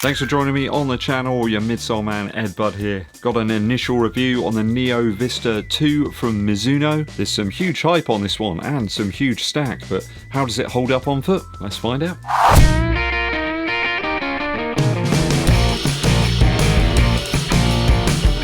Thanks for joining me on the channel, your midsole man Eddbud here. Got an initial review on the Neo Vista 2 from Mizuno. There's some huge hype on this one and some huge stack, but how does it hold up on foot? Let's find out.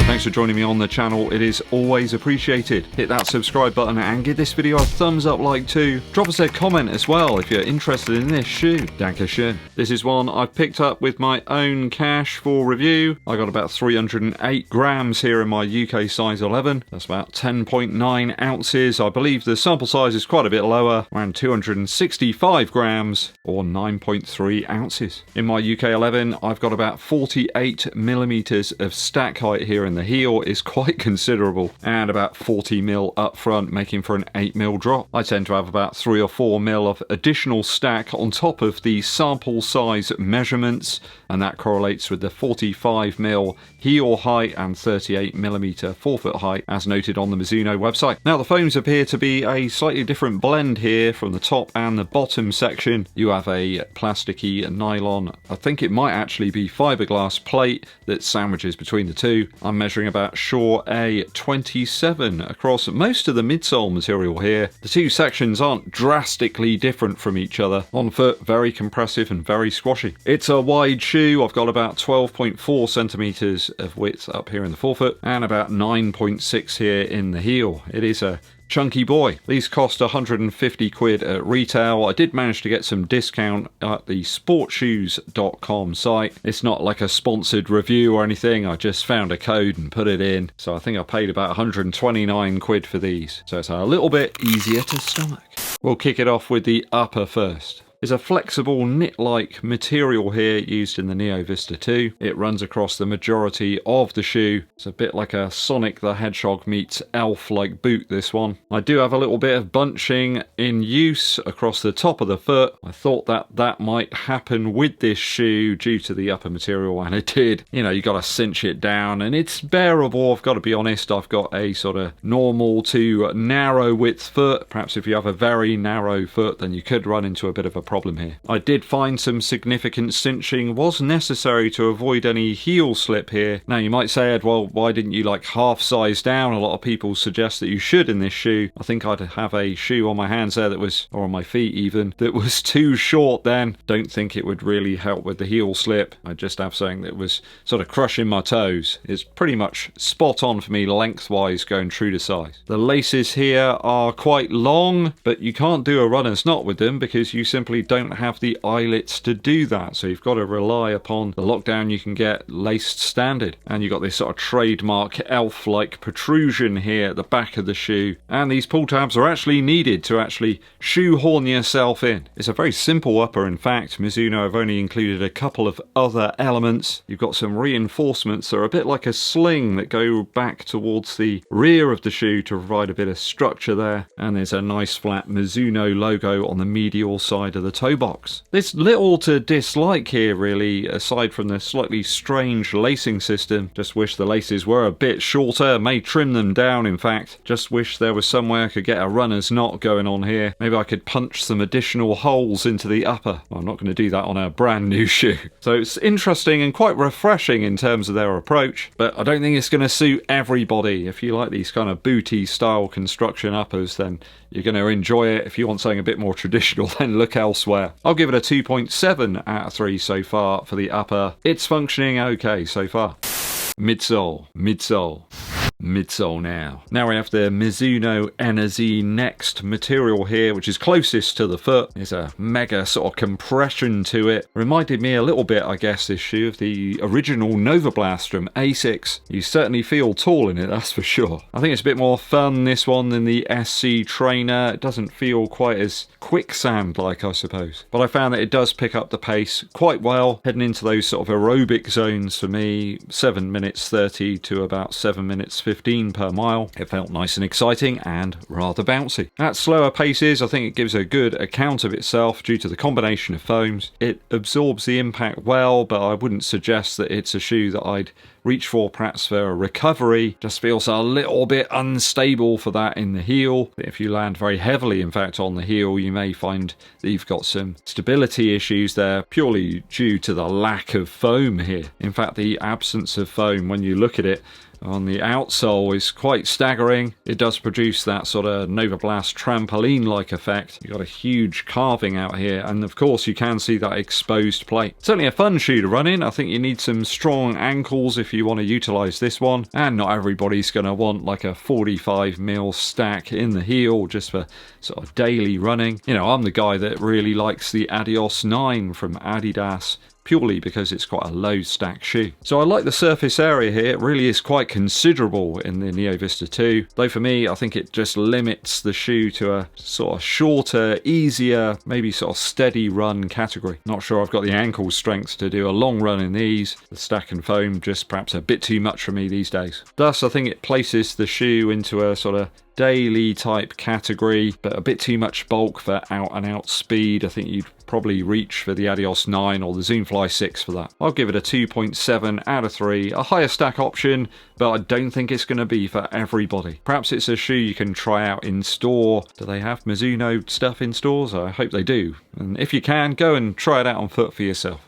Thanks for joining me on the channel, it is always appreciated. Hit that subscribe button and give this video a thumbs up like too. Drop us a comment as well if you're interested in this shoe. Dankeschön. This is one I've picked up with my own cash for review. I got about 308 grams here in my UK size 11. That's about 10.9 ounces. I believe the sample size is quite a bit lower, around 265 grams or 9.3 ounces. In my UK 11, I've got about 48 millimeters of stack height here in the heel is quite considerable, and about 40 mil up front, making for an 8 mil drop. I tend to have about 3 or 4 mil of additional stack on top of the sample size measurements, and that correlates with the 45 mil heel height and 38 millimeter forefoot height as noted on the Mizuno website. Now the foams appear to be a slightly different blend here from the top and the bottom section. You have a plasticky nylon, I think it might actually be fiberglass plate that sandwiches between the two. I'm measuring about sure a 27 across most of the midsole material here. The two sections aren't drastically different from each other. On foot, very compressive and very squashy. It's a wide shoe. I've got about 12.4 centimeters of width up here in the forefoot and about 9.6 here in the heel. It is a chunky boy. These cost 150 quid at retail. I did manage to get some discount at the sportshoes.com site. It's not like a sponsored review or anything. I just found a code and put it in. So I think I paid about 129 quid for these. So it's a little bit easier to stomach. We'll kick it off with the upper first. There's a flexible knit-like material here used in the Neo Vista 2. It runs across the majority of the shoe. It's a bit like a Sonic the Hedgehog meets Elf-like boot, this one. I do have a little bit of bunching in use across the top of the foot. I thought that might happen with this shoe due to the upper material, and it did. You know, you got to cinch it down, and it's bearable, I've got to be honest. I've got a sort of normal to narrow width foot. Perhaps if you have a very narrow foot, then you could run into a bit of a problem here. I did find some significant cinching was necessary to avoid any heel slip here. Now you might say, Ed, well, why didn't you like half size down? A lot of people suggest that you should in this shoe. I think I'd have a shoe on my hands there that was, or on my feet even, that was too short then. Don't think it would really help with the heel slip. I just have something that was sort of crushing my toes. It's pretty much spot on for me lengthwise going true to size. The laces here are quite long, but you can't do a runner's knot with them because you simply don't have the eyelets to do that, so you've got to rely upon the lockdown you can get laced standard. And you've got this sort of trademark elf-like protrusion here at the back of the shoe, and these pull tabs are actually needed to actually shoehorn yourself in. It's a very simple upper. In fact, Mizuno have only included a couple of other elements. You've got some reinforcements that are a bit like a sling that go back towards the rear of the shoe to provide a bit of structure there, and there's a nice flat Mizuno logo on the medial side of the toe box. There's little to dislike here really, aside from the slightly strange lacing system. Just wish the laces were a bit shorter, may trim them down in fact. Just wish there was some way I could get a runner's knot going on here. Maybe I could punch some additional holes into the upper. Well, I'm not going to do that on a brand new shoe. So it's interesting and quite refreshing in terms of their approach, but I don't think it's going to suit everybody. If you like these kind of booty style construction uppers, then you're going to enjoy it. If you want something a bit more traditional, then look elsewhere. I'll give it a 2.7 out of 3 so far for the upper. It's functioning okay so far. Midsole, midsole. Midsole now. Now we have the Mizuno NEO Next material here, which is closest to the foot. There's a mega sort of compression to it. Reminded me a little bit, I guess, this shoe of the original Nova Blast from Asics. You certainly feel tall in it, that's for sure. I think it's a bit more fun, this one, than the SC Trainer. It doesn't feel quite as quicksand-like, I suppose. But I found that it does pick up the pace quite well, heading into those sort of aerobic zones for me, 7 minutes 30 to about 7 minutes 15 per mile. It felt nice and exciting and rather bouncy. At slower paces, I think it gives a good account of itself due to the combination of foams. It absorbs the impact well, but I wouldn't suggest that it's a shoe that I'd reach for perhaps for a recovery. Just feels a little bit unstable for that in the heel. If you land very heavily, in fact, on the heel, you may find that you've got some stability issues there, purely due to the lack of foam here. In fact, the absence of foam, when you look at it on the outsole, is quite staggering. It does produce that sort of Nova Blast trampoline-like effect. You've got a huge carving out here, and of course you can see that exposed plate. Certainly a fun shoe to run in. I think you need some strong ankles if you want to utilise this one, and not everybody's going to want like a 45mm stack in the heel just for sort of daily running. You know, I'm the guy that really likes the Adios 9 from Adidas, purely because it's quite a low stack shoe. So I like the surface area here. It really is quite considerable in the Neo Vista 2. Though for me, I think it just limits the shoe to a sort of shorter, easier, maybe sort of steady run category. Not sure I've got the ankle strength to do a long run in these. The stack and foam just perhaps a bit too much for me these days. Thus, I think it places the shoe into a sort of daily type category, but a bit too much bulk for out and out speed. I think you'd probably reach for the Adios 9 or the Zoomfly 6 for that. I'll give it a 2.7 out of 3, a higher stack option, but I don't think it's going to be for everybody. Perhaps it's a shoe you can try out in store. Do they have Mizuno stuff in stores? I hope they do. And if you can, go and try it out on foot for yourself.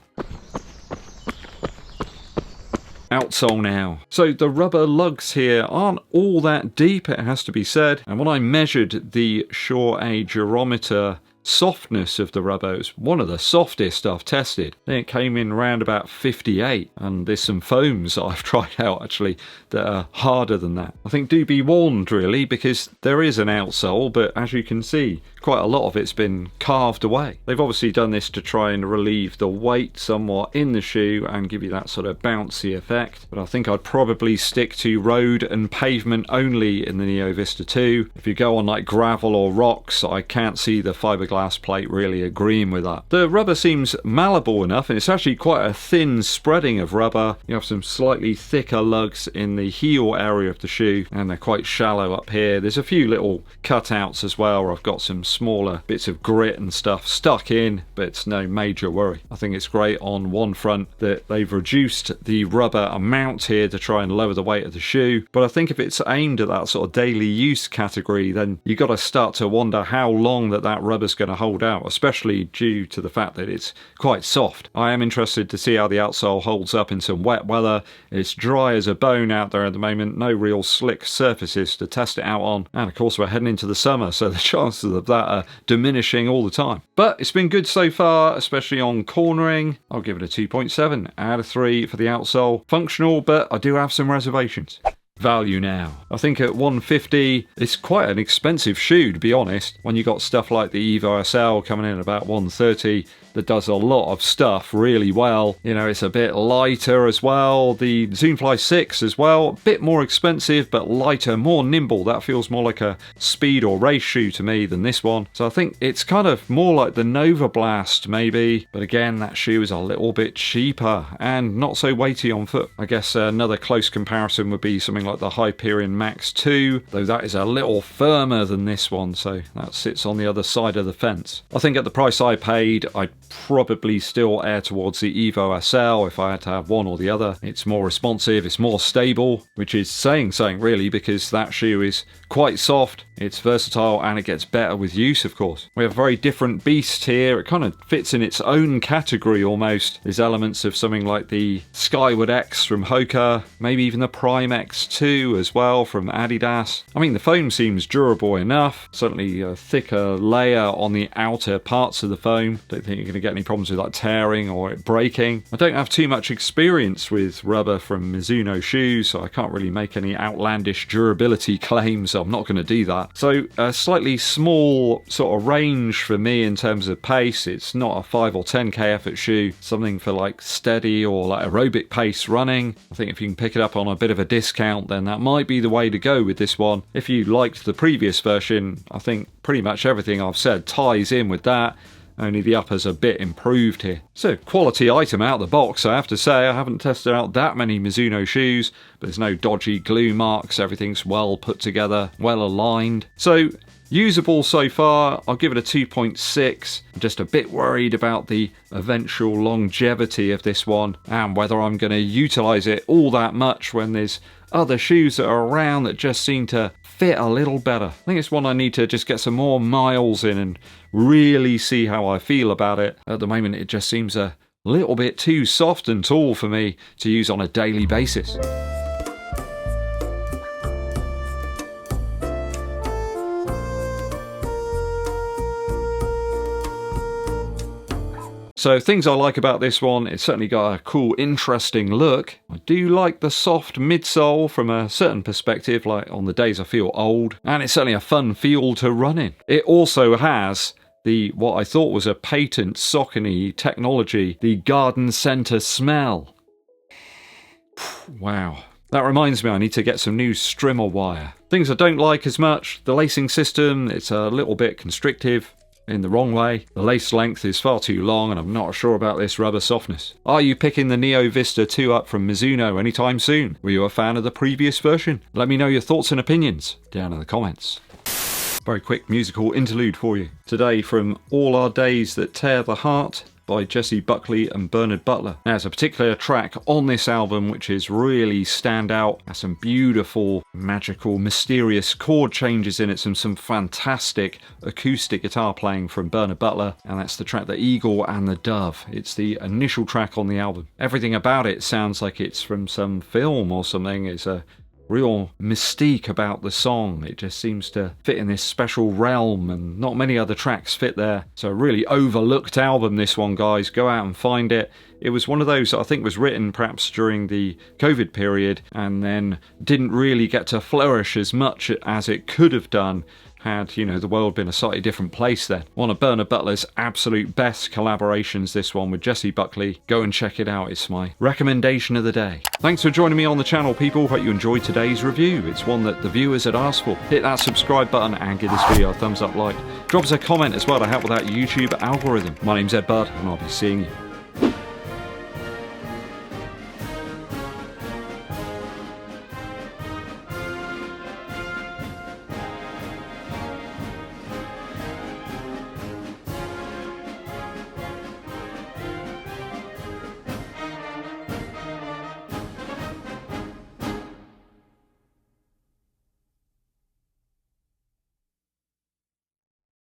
Outsole now. So the rubber lugs here aren't all that deep, it has to be said. And when I measured the Sure-A durometer softness of the rubber, it's one of the softest I've tested. Then it came in around about 58, and there's some foams that I've tried out actually that are harder than that. I think do be warned really, because there is an outsole, but as you can see, quite a lot of it's been carved away. They've obviously done this to try and relieve the weight somewhat in the shoe and give you that sort of bouncy effect, but I think I'd probably stick to road and pavement only in the Neo Vista 2. If you go on like gravel or rocks, I can't see the fibreglass plate really agreeing with that. The rubber seems malleable enough, and it's actually quite a thin spreading of rubber. You have some slightly thicker lugs in the heel area of the shoe, and they're quite shallow up here. There's a few little cutouts as well where I've got some smaller bits of grit and stuff stuck in, but it's no major worry. I think it's great on one front that they've reduced the rubber amount here to try and lower the weight of the shoe, but I think if it's aimed at that sort of daily use category, then you've got to start to wonder how long that rubber's going to hold out, especially due to the fact that it's quite soft. I am interested to see how the outsole holds up in some wet weather. It's dry as a bone out there at the moment, no real slick surfaces to test it out on, and of course we're heading into the summer, so the chances of that are diminishing all the time. But it's been good so far, especially on cornering. I'll give it a 2.7 out of 3 for the outsole. Functional, but I do have some reservations. Value now. I think at $150, it's quite an expensive shoe to be honest. When you got stuff like the Evo SL coming in about $130, that does a lot of stuff really well. You know, it's a bit lighter as well. The Zoomfly 6 as well, a bit more expensive but lighter, more nimble. That feels more like a speed or race shoe to me than this one. So I think it's kind of more like the Nova Blast maybe, but again that shoe is a little bit cheaper and not so weighty on foot. I guess another close comparison would be something like the Hyperion Max 2, though that is a little firmer than this one, so that sits on the other side of the fence. I think at the price I paid, I'd probably still err towards the Evo SL if I had to have one or the other. It's more responsive, it's more stable, which is saying something really, because that shoe is quite soft, it's versatile, and it gets better with use, of course. We have a very different beast here. It kind of fits in its own category almost. There's elements of something like the Skyward X from Hoka, maybe even the Prime X2 as well from Adidas. I mean, the foam seems durable enough, certainly a thicker layer on the outer parts of the foam. Don't think you're going to get any problems with like tearing or it breaking. I don't have too much experience with rubber from Mizuno shoes, so I can't really make any outlandish durability claims. I'm not going to do that. So a slightly small sort of range for me in terms of pace. It's not a 5 or 10k effort shoe, something for like steady or like aerobic pace running. I think if you can pick it up on a bit of a discount, then that might be the way to go with this one. If you liked the previous version, I think pretty much everything I've said ties in with that. only the upper's a bit improved here. So, quality item out of the box, I have to say. I haven't tested out that many Mizuno shoes, but there's no dodgy glue marks, everything's well put together, well aligned. So, usable so far, I'll give it a 2.6. I'm just a bit worried about the eventual longevity of this one and whether I'm going to utilise it all that much when there's other shoes that are around that just seem to fit a little better. I think it's one I need to just get some more miles in and really see how I feel about it. At the moment, it just seems a little bit too soft and tall for me to use on a daily basis. So things I like about this one, it's certainly got a cool, interesting look. I do like the soft midsole from a certain perspective, like on the days I feel old. And it's certainly a fun feel to run in. It also has what I thought was a patent Saucony technology, the garden centre smell. Wow. That reminds me, I need to get some new strimmer wire. Things I don't like as much, the lacing system, it's a little bit constrictive. In the wrong way. The lace length is far too long and I'm not sure about this rubber softness. Are you picking the Neo Vista 2 up from Mizuno anytime soon? Were you a fan of the previous version? Let me know your thoughts and opinions down in the comments. Very quick musical interlude for you. Today from All Our Days That Tear the Heart by Jessie Buckley and Bernard Butler. Now, there's a particular track on this album which is really stand out. Has some beautiful, magical, mysterious chord changes in it, some fantastic acoustic guitar playing from Bernard Butler, and that's the track The Eagle and the Dove. It's the initial track on the album. Everything about it sounds like it's from some film or something. It's a real mystique about the song. It just seems to fit in this special realm and not many other tracks fit there. So a really overlooked album, this one, guys. Go out and find it. It was one of those that I think was written perhaps during the COVID period and then didn't really get to flourish as much as it could have done had, you know, the world been a slightly different place then. One of Bernard Butler's absolute best collaborations, this one with Jessie Buckley. Go and check it out. It's my recommendation of the day. Thanks for joining me on the channel, people. Hope you enjoyed today's review. It's one that the viewers had asked for. Hit that subscribe button and give this video a thumbs up like. Drop us a comment as well to help with that YouTube algorithm. My name's Eddbud and I'll be seeing you